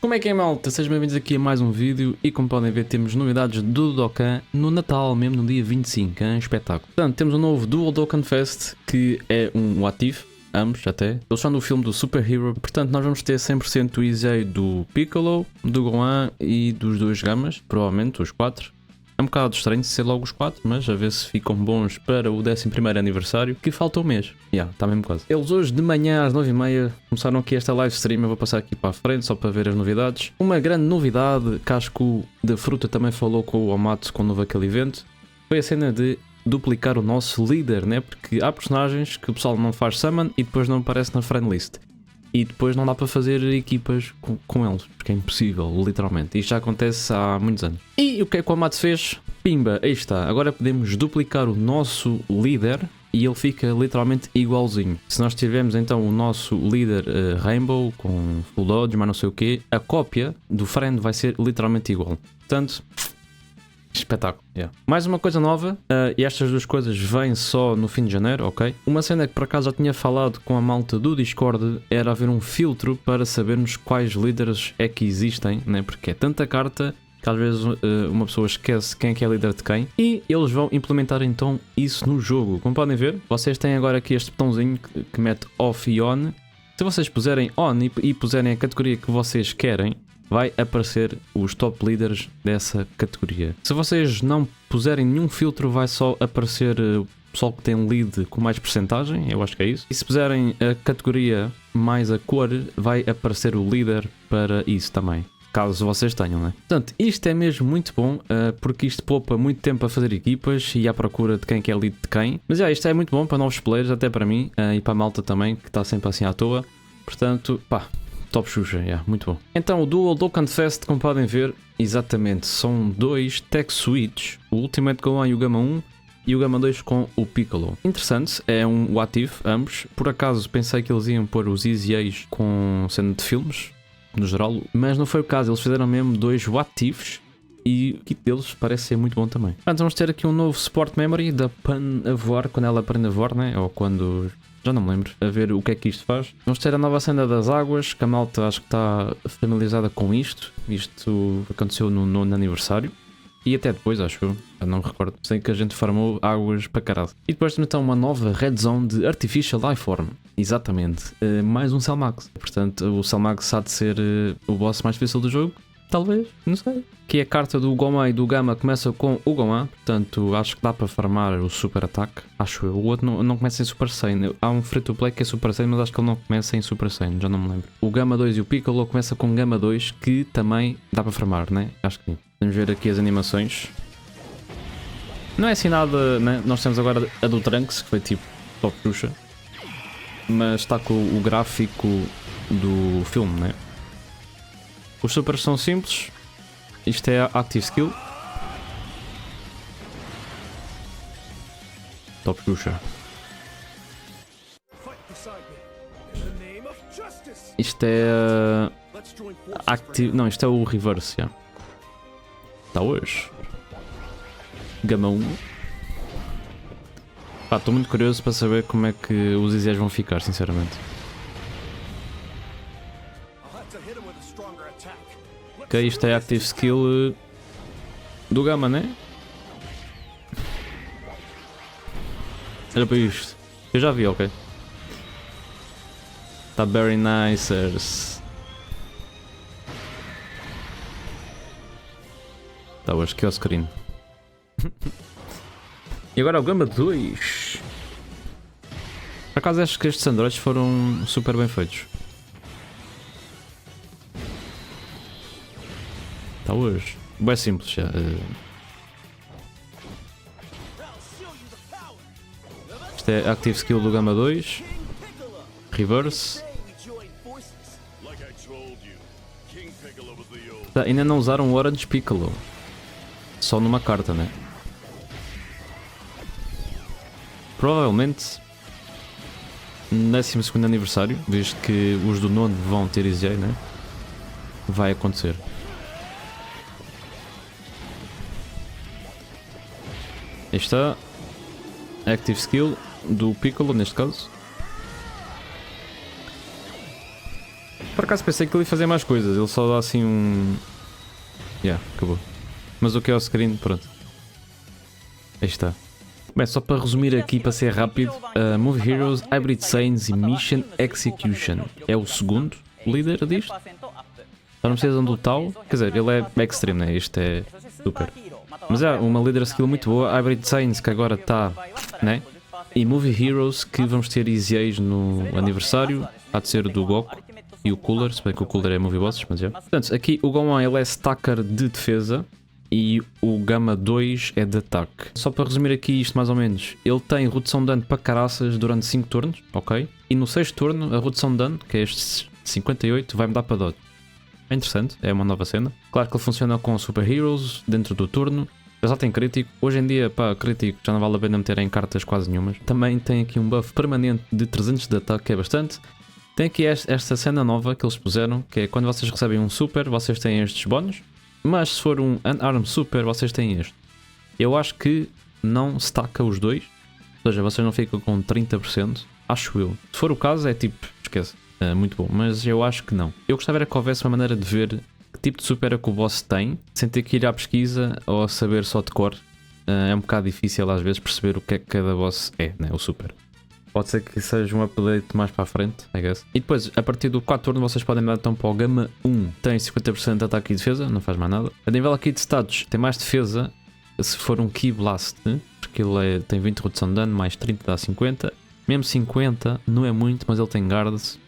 Como é que é, malta? Sejam bem-vindos aqui a mais um vídeo e como podem ver temos novidades do Dokkan no Natal, mesmo no dia 25, hein? Espetáculo. Portanto, temos um novo Dual Dokkan Fest que é um what if, ambos até. Eles são do filme do Super Hero, portanto nós vamos ter 100% o Easy do Piccolo, do Gohan e dos dois Gamas, provavelmente os 4. É um bocado estranho ser logo os 4, mas a ver se ficam bons para o 11º aniversário, que falta um mês. Está mesmo quase. Eles hoje de manhã às 9h30 começaram aqui esta live stream, eu vou passar aqui para a frente só para ver as novidades. Uma grande novidade, que acho que o da Fruta também falou com o Amatsu quando houve aquele evento, foi a cena de duplicar o nosso líder, né? Porque há personagens que o pessoal não faz summon e depois não aparece na friend list. E depois não dá para fazer equipas com eles, porque é impossível, literalmente. Isto já acontece há muitos anos. E o que é que o Amatsu fez? Pimba, aí está. Agora podemos duplicar o nosso líder e ele fica literalmente igualzinho. Se nós tivermos então o nosso líder Rainbow com full dodge, mas não sei o quê, a cópia do friend vai ser literalmente igual. Portanto, espetáculo. Mais uma coisa nova, e estas duas coisas vêm só no fim de janeiro, ok? Uma cena que por acaso já tinha falado com a malta do Discord era haver um filtro para sabermos quais líderes é que existem, né? Porque é tanta carta que às vezes uma pessoa esquece quem é que é líder de quem, e eles vão implementar então isso no jogo. Como podem ver, vocês têm agora aqui este botãozinho que mete off e on. Se vocês puserem on e puserem a categoria que vocês querem, vai aparecer os top leaders dessa categoria. Se vocês não puserem nenhum filtro, vai só aparecer o pessoal que tem lead com mais percentagem, eu acho que é isso. E se puserem a categoria mais a cor, vai aparecer o líder para isso também, caso vocês tenham, né? Portanto, isto é mesmo muito bom, porque isto poupa muito tempo a fazer equipas e à procura de quem que é lead de quem. Mas isto é muito bom para novos players, até para mim, e para a malta também, que está sempre assim à toa. Portanto, pá, top Xuxa, muito bom. Então o Dual Dokkan Fest, como podem ver, exatamente, são dois Tech Suites, o Ultimate Gohan e o Gama 1 e o Gama 2 com o Piccolo. Interessante, é um what if, ambos. Por acaso pensei que eles iam pôr os Easy A's com cena de filmes, no geral, mas não foi o caso, eles fizeram mesmo dois what ifs e o kit deles parece ser muito bom também. Portanto, vamos ter aqui um novo Support Memory da Pan a voar, quando ela aprende a voar, né? Ou quando... já não me lembro, a ver o que é que isto faz. Vamos ter a nova cena das águas, que a malta acho que está familiarizada com isto. Isto aconteceu no 9º aniversário. E até depois, acho eu não me recordo. Sei que a gente farmou águas para caralho. E depois temos então uma nova Red Zone de Artificial Lifeform. Exatamente. Mais um Cellmax. Portanto, o Cellmax há de ser o boss mais difícil do jogo. Talvez, não sei. Aqui a carta do Gohan e do Gama começa com o Gohan, portanto acho que dá para farmar o Super Ataque, acho eu. O outro não começa em Super Saiyan, há um Free to Play que é Super Saiyan, mas acho que ele não começa em Super Saiyan, já não me lembro. O Gama 2 e o Piccolo começa com Gama 2, que também dá para farmar, né? Acho que sim. Vamos ver aqui as animações. Não é assim nada, né? Nós temos agora a do Trunks, que foi tipo top Xuxa, mas está com o gráfico do filme, né? Os supers são simples. Isto é a Active Skill. Top Xuxa. Isto é Active... não, isto é o Reverse, já. Está hoje. Gama 1. Estou muito curioso para saber como é que os Easies vão ficar, sinceramente. Ok, isto é a Active Skill do Gama, né? Olha para isto. Eu já vi, ok. Está very nice. Está hoje que é o screen. E agora o Gama 2. Por acaso acho que estes androids foram super bem feitos. Está hoje. Bem simples já. Isto é a Active Skill do Gama 2. Reverse. Ainda não usaram o Orange Piccolo. Só numa carta, né? Provavelmente no 12º aniversário, visto que os do 9 vão ter Easy, né? Vai acontecer. Aí está. Active Skill do Piccolo, neste caso. Por acaso pensei que ele ia fazer mais coisas, ele só dá assim um... acabou. Mas o que é o screen, pronto. Aí está. Bem, só para resumir aqui, para ser rápido, Movie Heroes, Hybrid Scenes e Mission Execution. É o segundo líder disto. Já não precisam do tal. Quer dizer, ele é extreme, né? Este é super. Mas é uma líder skill muito boa. Hybrid Scenes, que agora está, né? E Movie Heroes, que vamos ter Easy Age no aniversário. Há de ser do Goku e o Cooler, se bem que o Cooler é Movie Bosses, mas já. Portanto, aqui o Gohan ele é stacker de defesa. E o Gama 2 é de ataque. Só para resumir aqui isto mais ou menos, ele tem redução de dano para caraças durante 5 turnos, ok? E no 6º turno, a redução de dano, que é este 58, vai mudar para dodge. É interessante, é uma nova cena. Claro que ele funciona com Super Heroes dentro do turno. Já tem crítico. Hoje em dia, pá, crítico já não vale a pena meter em cartas quase nenhumas. Também tem aqui um buff permanente de 300 de ataque, que é bastante. Tem aqui esta cena nova que eles puseram, que é quando vocês recebem um super, vocês têm estes bónus. Mas se for um Unarmed Super, vocês têm este. Eu acho que não stacka os dois. Ou seja, vocês não ficam com 30%. Acho eu. Se for o caso, é tipo, esquece. É muito bom. Mas eu acho que não. Eu gostava era que houvesse uma maneira de ver que tipo de super é que o boss tem, sem ter que ir à pesquisa ou a saber só de cor. É um bocado difícil às vezes perceber o que é que cada boss é, né? O super. Pode ser que seja um update mais para a frente, I guess. E depois, a partir do 4 turno, vocês podem dar então para o Gama 1. Tem 50% de ataque e defesa, não faz mais nada. A nível aqui de status, tem mais defesa se for um Ki Blast, né? Porque ele tem 20 de redução de dano, mais 30 dá 50. Mesmo 50 não é muito, mas ele tem guards.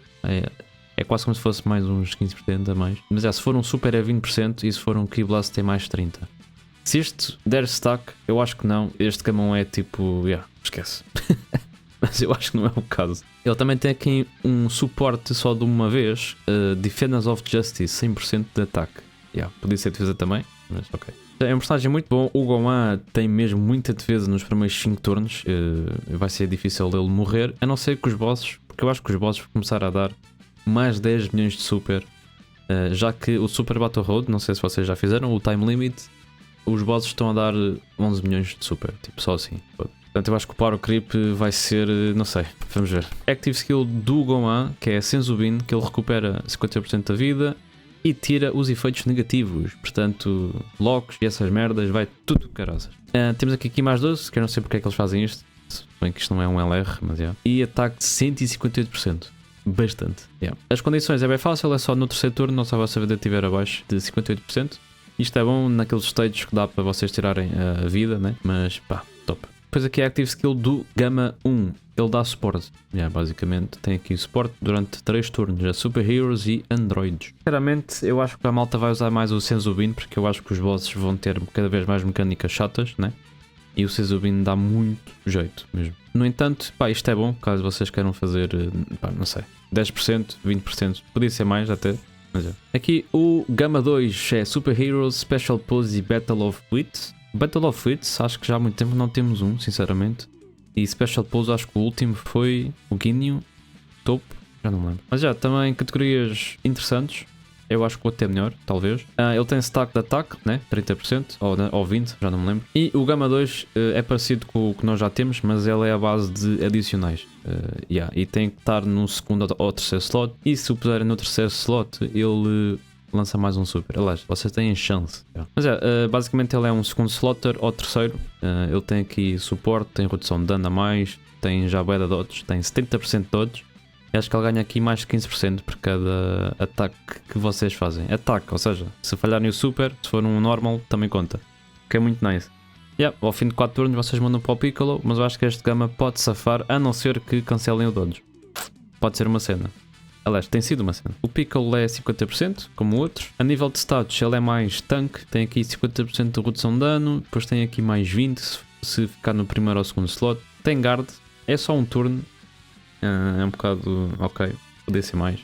É quase como se fosse mais uns 15% a mais. Mas se for um super é 20% e se for um Ki Blast tem mais 30%. Se este der stack, eu acho que não. Este Gama 1 é tipo, esquece. Mas eu acho que não é o caso. Ele também tem aqui um suporte só de uma vez. Defenders of Justice, 100% de ataque. Podia ser defesa também, mas ok. É um personagem muito bom. O Gohan tem mesmo muita defesa nos primeiros 5 turnos. Vai ser difícil ele morrer. A não ser que os bosses, porque eu acho que os bosses vão começar a dar mais 10 milhões de super. Já que o Super Battle Road, não sei se vocês já fizeram, o Time Limit, os bosses estão a dar 11 milhões de super. Tipo, só assim. Portanto, eu acho que o Power Creep vai ser, não sei, vamos ver. Active Skill do Gohan, que é Senzubin, que ele recupera 50% da vida e tira os efeitos negativos. Portanto, locks e essas merdas, vai tudo caraças. Temos aqui mais 12, que eu não sei porque é que eles fazem isto. Se bem que isto não é um LR, mas é. E ataque de 158%. Bastante. As condições é bem fácil, é só no 3º turno, não se a vossa vida estiver abaixo de 58%. Isto é bom naqueles stages que dá para vocês tirarem a vida, né? Mas pá, top. Depois aqui a Active Skill do Gama 1, ele dá suporte. Basicamente tem aqui suporte durante 3 turnos a Super Heroes e Androids. Sinceramente, eu acho que a malta vai usar mais o Senzubin, porque eu acho que os bosses vão ter cada vez mais mecânicas chatas, né? E o Senzubin dá muito jeito mesmo. No entanto, pá, isto é bom, caso vocês queiram fazer, pá, não sei, 10%, 20%, podia ser mais até. Mas é. Aqui o Gama 2 é Super Heroes, Special Pose e Battle of Wits. Battle of Wits, acho que já há muito tempo não temos um, sinceramente. E Special Pose, acho que o último foi o Ginyu, Topo, já não me lembro. Mas já, também categorias interessantes. Eu acho que o outro é melhor, talvez. Ele tem stack de ataque, né? 30% ou 20%, já não me lembro. E o Gama 2 é parecido com o que nós já temos, mas ele é a base de adicionais. E tem que estar no 2º ou 3º slot. E se o puserem no 3º slot, ele lança mais um super. Aliás, vocês têm chance. Mas basicamente ele é um 2º slotter ou 3º. Ele tem aqui suporte, tem redução de dano a mais, tem já bué de dodge, tem 70% de dodge. E acho que ele ganha aqui mais de 15% por cada ataque que vocês fazem. Ataque, ou seja, se falharem o super, se for um normal, também conta. Que é muito nice. Ao fim de 4 turnos vocês mandam para o Piccolo, mas eu acho que este Gama pode safar, a não ser que cancelem o dodge. Pode ser uma cena. Aliás, tem sido uma cena. O Piccolo é 50%, como outros. A nível de status, ele é mais tanque. Tem aqui 50% de redução de dano. Depois tem aqui mais 20% se ficar no 1º ou 2º slot. Tem guard. É só um turno. É um bocado ok. Podia ser mais.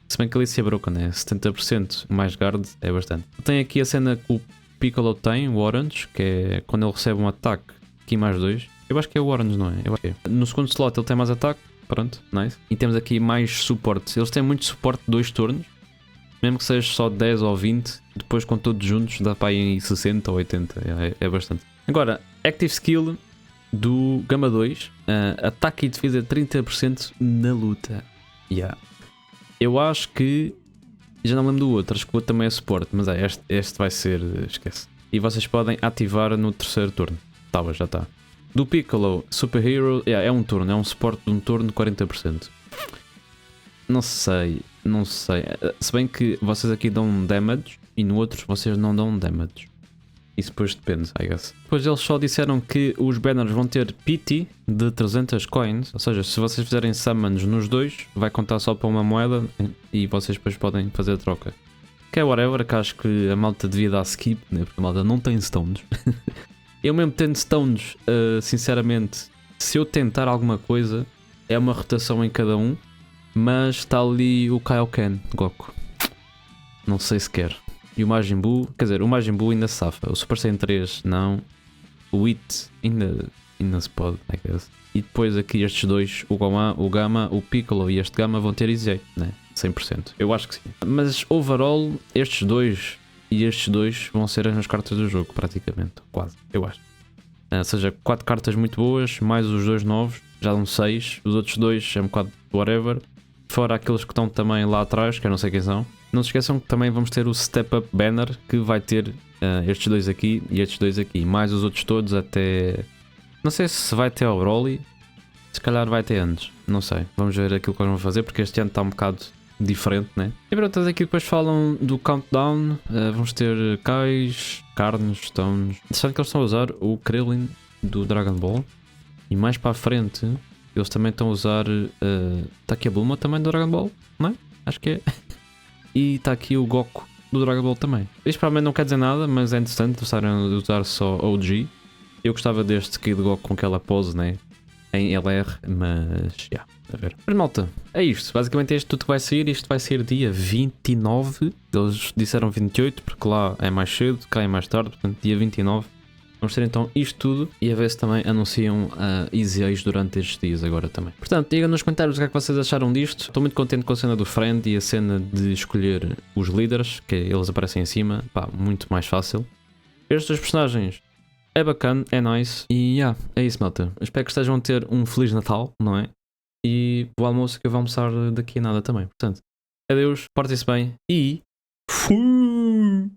Se bem que ali se é broken, né? 70% mais guard é bastante. Tem aqui a cena que o Piccolo tem, o Orange, que é quando ele recebe um ataque, aqui mais 2. Eu acho que é o Orange, não é? Eu acho que é. No 2º slot ele tem mais ataque. Pronto, nice. E temos aqui mais suporte. Eles têm muito suporte de 2 turnos. Mesmo que seja só 10 ou 20, depois com todos juntos dá para ir em 60 ou 80. É bastante. Agora, Active Skill do Gama 2. Ataque e defesa 30% na luta. Eu acho que Já não lembro do outro, acho que o outro também é suporte, mas este vai ser, esquece. E vocês podem ativar no terceiro turno. Já está. Do Piccolo, Super Hero, é um turno, é um suporte de um turno de 40%. Não sei. Se bem que vocês aqui dão damage e no outro vocês não dão damage. Isso depois depende, I guess. Depois eles só disseram que os banners vão ter PT de 300 coins. Ou seja, se vocês fizerem summons nos dois, vai contar só para uma moeda e vocês depois podem fazer a troca. Que é whatever, que acho que a malta devia dar skip, né? Porque a malta não tem stones. Eu mesmo tendo stones, sinceramente, se eu tentar alguma coisa, é uma rotação em cada um. Mas está ali o Kaioken, Goku. Não sei se quer. E o Majin Buu, quer dizer, o Majin Buu ainda se safa. O Super Saiyan 3 não. O It ainda se pode, I guess. E depois aqui estes dois, o Gohan, o Gama, o Piccolo e este Gama vão ter Easy, né? 100%. Eu acho que sim. Mas overall, estes dois e estes dois vão ser as minhas cartas do jogo, praticamente. Quase, eu acho. Ou seja, 4 cartas muito boas, mais os dois novos, já dão 6. Os outros dois é um bocado whatever. Fora aqueles que estão também lá atrás, que eu não sei quem são. Não se esqueçam que também vamos ter o Step Up Banner, que vai ter estes dois aqui e estes dois aqui. Mais os outros todos até... Não sei se vai ter ao Broly. Se calhar vai ter antes. Não sei. Vamos ver aquilo que eles vão fazer, porque este ano está um bocado diferente, né? E pronto, aqui depois falam do Countdown. Vamos ter Kais, Carnes, Stones. Interessante que eles estão a usar o Krillin do Dragon Ball. E mais para a frente... Eles também estão a usar. Está aqui a Bulma também do Dragon Ball, não é? Acho que é. E está aqui o Goku do Dragon Ball também. Isto provavelmente não quer dizer nada, mas é interessante usar só OG. Eu gostava deste Kid Goku com aquela pose, né? Em LR, mas. Já, a ver. Mas malta, é isto. Basicamente é isto tudo que vai sair. Isto vai ser dia 29. Eles disseram 28, porque lá é mais cedo, cá é mais tarde, portanto, dia 29. Vamos ter então isto tudo e a ver se também anunciam Easy Ace durante estes dias agora também. Portanto, digam nos comentários o que é que vocês acharam disto. Estou muito contente com a cena do Friend e a cena de escolher os líderes, que eles aparecem em cima. Pá, muito mais fácil. Estes dois personagens é bacana, é nice. E é isso, malta. Espero que estejam a ter um Feliz Natal, não é? E o almoço que eu vou almoçar daqui a nada também. Portanto, adeus, portem-se bem e... Fui!